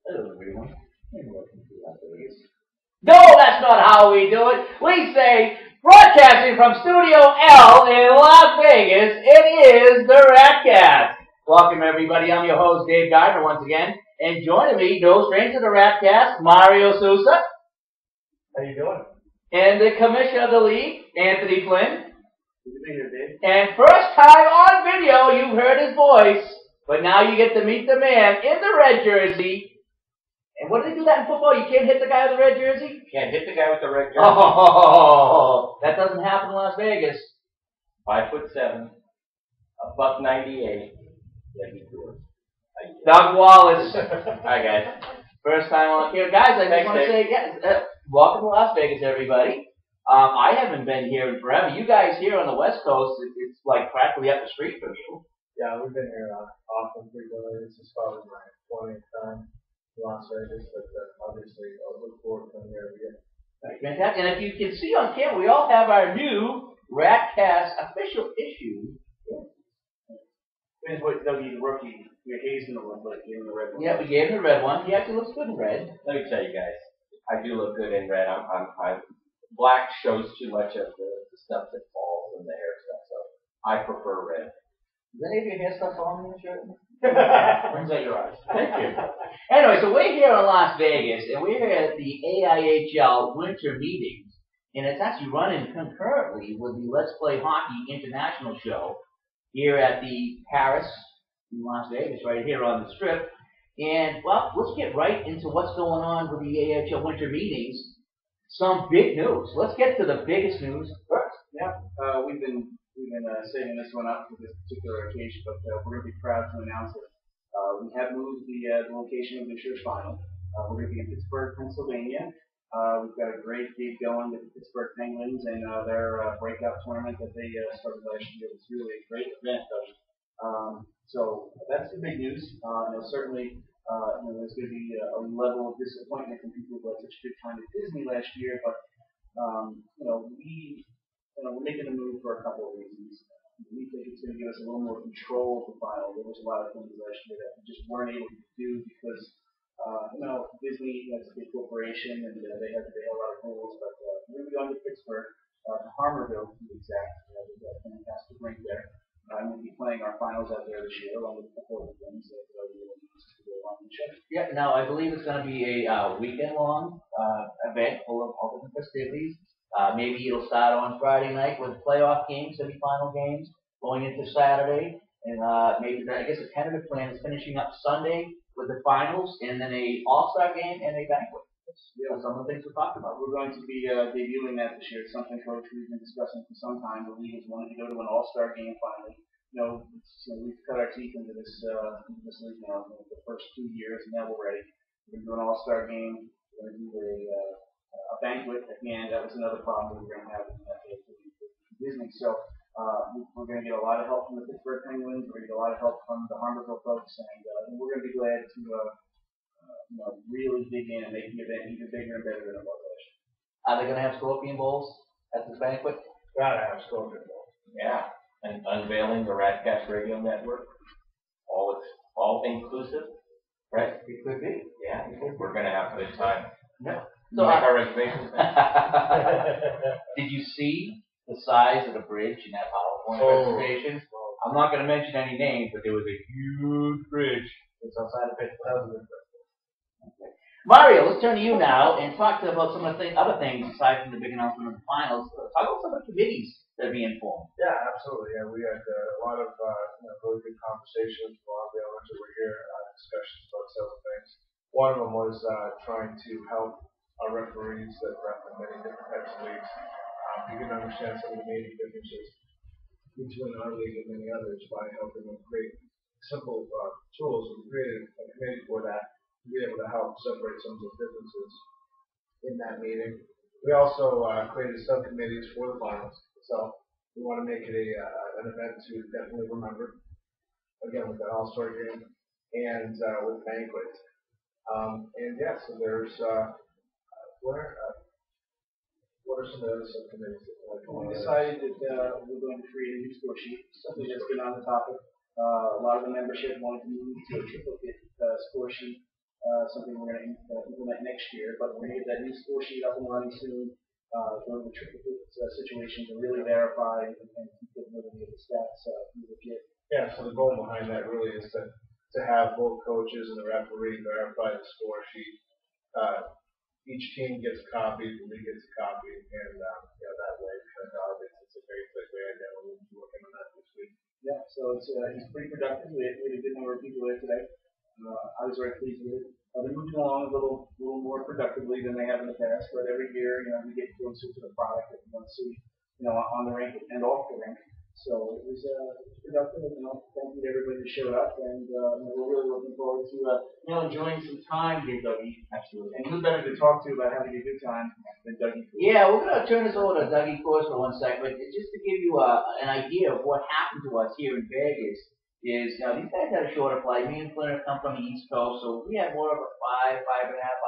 Hello, everyone, and welcome to Las Vegas. No, that's not how we do it. We say, broadcasting from Studio L in Las Vegas, it is the Ratcast. Welcome, everybody. I'm your host, Dave Gardner, once again. And joining me, no stranger to the Ratcast, Mario Sousa. How you doing? And the Commissioner of the League, Anthony Flynn. Good to be here, Dave. And first time on video, you've heard his voice, but now you get to meet the man in the red jersey. And what do they do that in football? You can't hit the guy with the red jersey? Can't hit the guy with the red jersey. Oh, that doesn't happen in Las Vegas. 5'7", $198. Yeah, he's good. Doug Wallace. All right, guys. First time on here. Guys, I just want to say, welcome to Las Vegas, everybody. I haven't been here in forever. You guys here on the West Coast, it's like practically up the street from you. Yeah, we've been here often frequently. This is probably my 20th time in Las Vegas, but obviously I look forward to coming here again. Right, fantastic. And if you can see on camera, we all have our new Ratcast official issue. Depends what W the rookie. Your Hayes gonna look like in the red one. Yeah, we gave him the red one. He actually looks good in red. Let me tell you guys, I do look good in red. I'm black shows too much of the stuff that falls and the hair stuff, so I prefer red. Does any of your hair stuff on in the shirt? Brings out your eyes. Thank you. Anyway, so we're here in Las Vegas, and we're here at the AIHL Winter Meetings, and it's actually running concurrently with the Let's Play Hockey International Show here at the Paris in Las Vegas, right here on the Strip. And, well, let's get right into what's going on with the AIHL Winter Meetings. Some big news. Let's get to the biggest news first. Yeah, we've been saving this one up for this particular occasion, but we're going to be proud to announce that we have moved the location of this year's final. We're going to be in Pittsburgh, Pennsylvania. We've got a great gig going with the Pittsburgh Penguins and their breakout tournament that they started last year. It was really a great event. So that's the big news. Certainly, there's going to be a level of disappointment from people who had such a good time at Disney last year, but we're making a move for a couple of reasons. We think it's going to give us a little more control of the final. There was a lot of things last year that we just weren't able to do because, Disney is a big corporation and they have a lot of rules. But we're going to be going to Pittsburgh, to Harmerville to be exact. We've got a fantastic rink there. And we'll be playing our finals out there this year along with a couple of things that we will use to go on the show. Yeah, now I believe it's going to be a weekend-long event full of all different festivities. Maybe it'll start on Friday night with playoff games, semifinal games, going into Saturday, and maybe I guess the tentative plan is finishing up Sunday with the finals, and then a All-Star game and a banquet. That's some of the things we're talking about. We're going to be debuting that this year. It's something Coach we've been discussing for some time. The league has wanted to go to an All-Star game finally. We've cut our teeth into this league now the first 2 years, and now we're ready. We're going to do an All-Star game. We're going to do a banquet at the end. That was another problem we were going to have with Disney. So we're going to get a lot of help from the Pittsburgh Penguins. We're going to get a lot of help from the Harmerville folks, and we're going to be glad to really dig in and make the event even bigger and better than it was last year. Are they going to have scorpion bowls at this banquet? Gotta have scorpion bowls. Yeah, and unveiling the Ratcast Radio Network, all inclusive, right? It could be. Yeah, we're going to have a good time. Yeah. So make our reservations. Did you see the size of the bridge in that PowerPoint presentation? I'm not going to mention any names, but there was a huge bridge. It's outside of Pittsburgh. Okay. Mario, let's turn to you now and talk about some of the other things aside from the big announcement of the finals. Talk about some of the committees that are being formed. Yeah, absolutely. Yeah, we had a lot of really good conversations. A lot of the elements that were here, discussions about several things. One of them was trying to help our referees that rep in many different types of leagues. We can understand some of the major differences between our league and many others by helping them create simple tools. We created a committee for that to be able to help separate some of those differences in that meeting. We also created subcommittees for the finals. So we want to make it an event to definitely remember. Again, with the All-Star game and with banquet. So there's what are some of the other subcommittees? We decided that we're going to create a new score sheet, something that's been on the topic. A lot of the membership wanted to move to a triplicate score sheet something we're going to implement next year. But we're going to get that new score sheet up and running soon. During the tricky situations to really verify and keep the validity of the stats legit. Yeah, so the goal behind that really is to have both coaches and the referee verify the score sheet. Each team gets a copy, the league gets a copy, and that way, it's a very quick way. I know we'll be working on that this week. Yeah, so it's pretty productive. We had a good number of people there today. I was very pleased with it. They're moving along a little more productively than they have in the past. But every year, we get closer to the product that we want to see, on the rink and off the rink. So it was productive. Thank you to everybody who showed up, and we're really looking forward to enjoying some time here, Dougie. Absolutely. And who better to talk to about having a good time than Dougie? Yeah, we're going to turn this over to Dougie Coors for 1 second, but just to give you an idea of what happened to us here in Vegas is, these guys had a shorter flight. Me and Flynn come from the East Coast, so we had more of a 5.5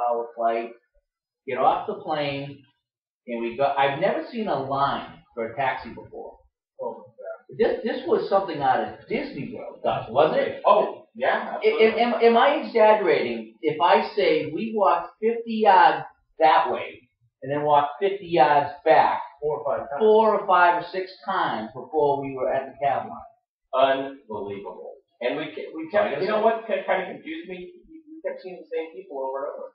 hour flight. Get off the plane, and I've never seen a line for a taxi before. Oh, This was something out of Disney World, wasn't it? Oh, yeah. Absolutely. Am I exaggerating if I say we walked 50 yards that way and then walked 50 yards back 4 or 5 times. 4 or 5 or 6 times before we were at the cab line? Unbelievable. And we kept, what kind of confused me? We kept seeing the same people over and over.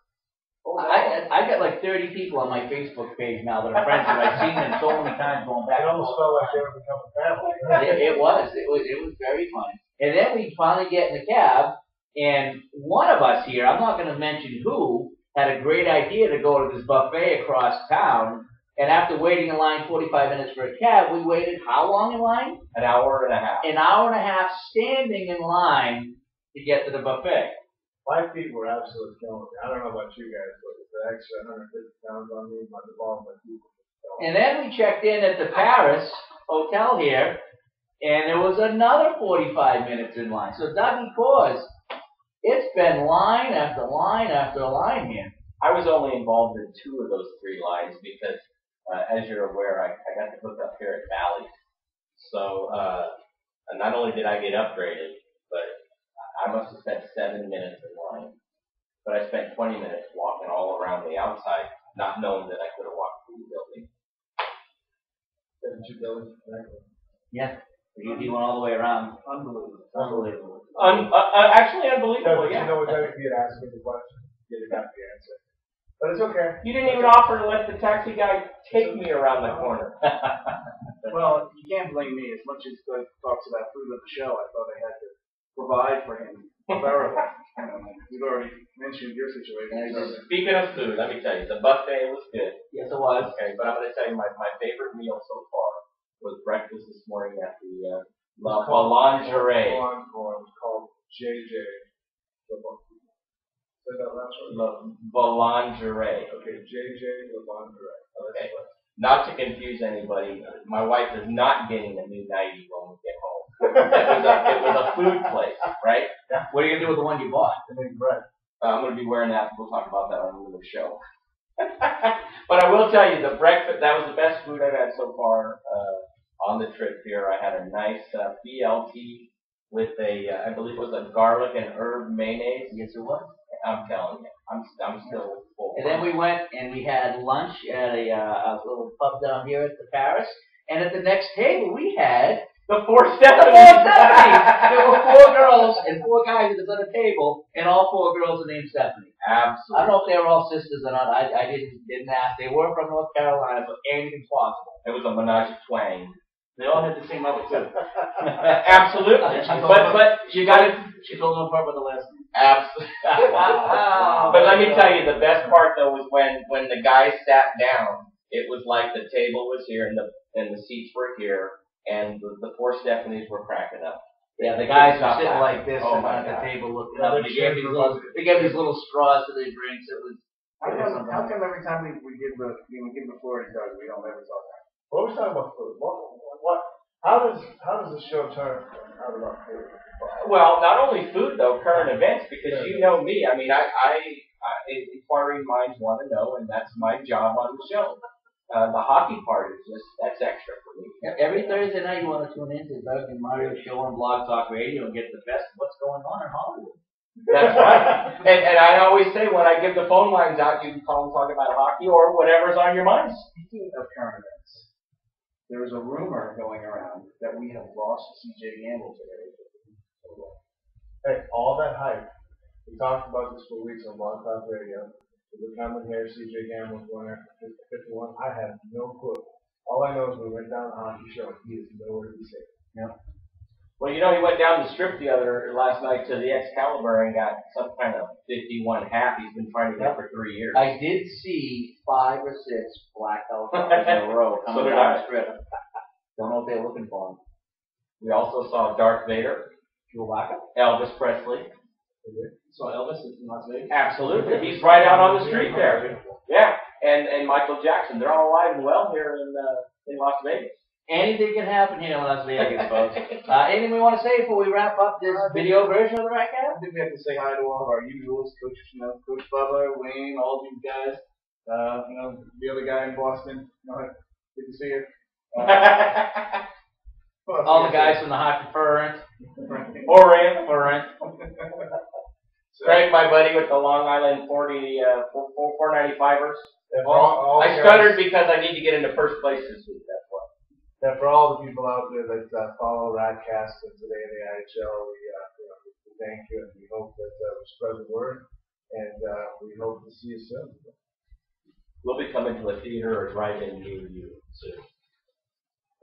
Oh, I got like 30 people on my Facebook page now that are friends, and I've seen them so many times going back. It almost felt like they were becoming family. It was very funny. And then we finally get in the cab, and one of us here, I'm not going to mention who, had a great idea to go to this buffet across town. And after waiting in line 45 minutes for a cab, we waited how long in line? An hour and a half. An hour and a half standing in line to get to the buffet. My feet were absolutely killing me. I don't know about you guys, but with the extra 150 pounds on me, the ball of my feet were killing me. And then we checked in at the Paris Hotel here, and there was another 45 minutes in line. So Dougie Coors, it's been line after line after line here. I was only involved in 2 of those 3 lines because, as you're aware, I got to hook up here at Valley. So not only did I get upgraded, but I must have spent 7 minutes in line. But I spent 20 minutes walking all around the outside, not knowing that I could have walked through the building. Didn't you go? Yeah. He went all the way around. Unbelievable. Actually unbelievable, Yeah, yeah. you know what, Derek, he had asked me the question. You got the answer. But it's okay. You didn't even offer to let the taxi guy take me around the corner. Well, you can't blame me. As much as Doug talks about food on the show, I thought I had to provide for him thoroughly. You've already mentioned your situation. Speaking of food, let me tell you, the buffet was good. Yes, it was. Okay, but I'm going to tell you my favorite meal so far was breakfast this morning at the La Boulangerie. It was called JJ. Say that last one? La Boulangerie. Okay, JJ La Boulangerie. Okay. Not to confuse anybody, my wife is not getting a new nightie when we get home. It was a food place, right? Yeah. What are you going to do with the one you bought? And then bread. I'm going to be wearing that. We'll talk about that on another show. But I will tell you, the breakfast, that was the best food I've had so far on the trip here. I had a nice BLT with I believe it was a garlic and herb mayonnaise. Yes, it was. I'm telling you, I'm still full. And then we went and we had lunch at a little pub down here at the Paris. And at the next table we had the 4 the 4 Stephanies. There were 4 girls and 4 guys at this other table, and all 4 girls are named Stephanie. Absolutely. I don't know if they were all sisters or not. I didn't ask. They were from North Carolina, so anything's possible. It was a menage a twang. They all had the same mother too. Absolutely. But she got it. She told them apart with the last name. Absolutely. But let me tell you, the best part though was when the guys sat down. It was like the table was here and the seats were here, and the 4 Stephanies were cracking up. Yeah, the guys were sitting like this Oh at the table looking up. They gave these little straws to their drinks. It was. How come every time we give the floor to Doug, we don't ever talk about it? What was talking about food? How does the show turn out about food? Well, not only food though, current events, because you know me. I mean, inquiring minds want to know, and that's my job on the show. The hockey part is that's extra for me. Every Thursday night you want to tune in to Doug and Mario's show on Blog Talk Radio and get the best of what's going on in Hollywood. That's right. And I always say when I give the phone lines out, you can call and talk about hockey or whatever's on your mind. Speaking of current events, there is a rumor going around that we have lost C.J. Gamble today. Hey, all that hype. We talked about this for weeks on Blog Talk Radio. We were coming here, CJ Gamble's going after 51. I had no clue. All I know is we went down the hockey show and he is nowhere to be seen. Yeah. Well, you know, he went down the strip last night to the Excalibur and got some kind of 51 hat he's been trying to get for 3 years. I did see 5 or 6 black helicopters in a row coming So did down I. the strip. Don't know if they're looking for him. We also saw Darth Vader, Chewbacca? Elvis Presley. So Elvis is in Las Vegas? Absolutely. He's right out on the street there. Yeah. And Michael Jackson. They're all alive and well here in Las Vegas. Anything can happen here in Las Vegas, folks. Anything we want to say before we wrap up this video version of the I Ratcast? think we have to say hi to all of our usuals, Coach Bubba, Wayne, all these guys. The other guy in Boston. Good to see you. All the guys from the Hockey Current. Orient. Craig, my buddy with the Long Island 495ers. I stuttered because I need to get into first place this week. That's why. And for all the people out there that follow Radcast and today in the IHL, we thank you and we hope that we spread the word and we hope to see you soon. We'll be coming to a theater or drive-in near you soon.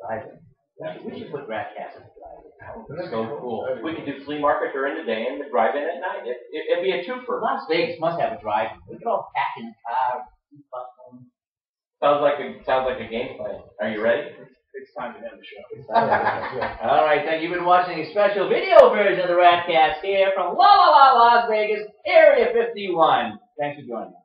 Drive-in. We should put Ratcast in the drive-in. That would be so cool. We could do flea market during the day and the drive-in at night. It'd be a twofer. Las Vegas must have a drive-in. We could all pack in the car. Sounds like a game plan. Are you ready? It's time to end the show. All right, thank you. You've been watching a special video version of the Ratcast here from La La La Las Vegas, Area 51. Thanks for joining us.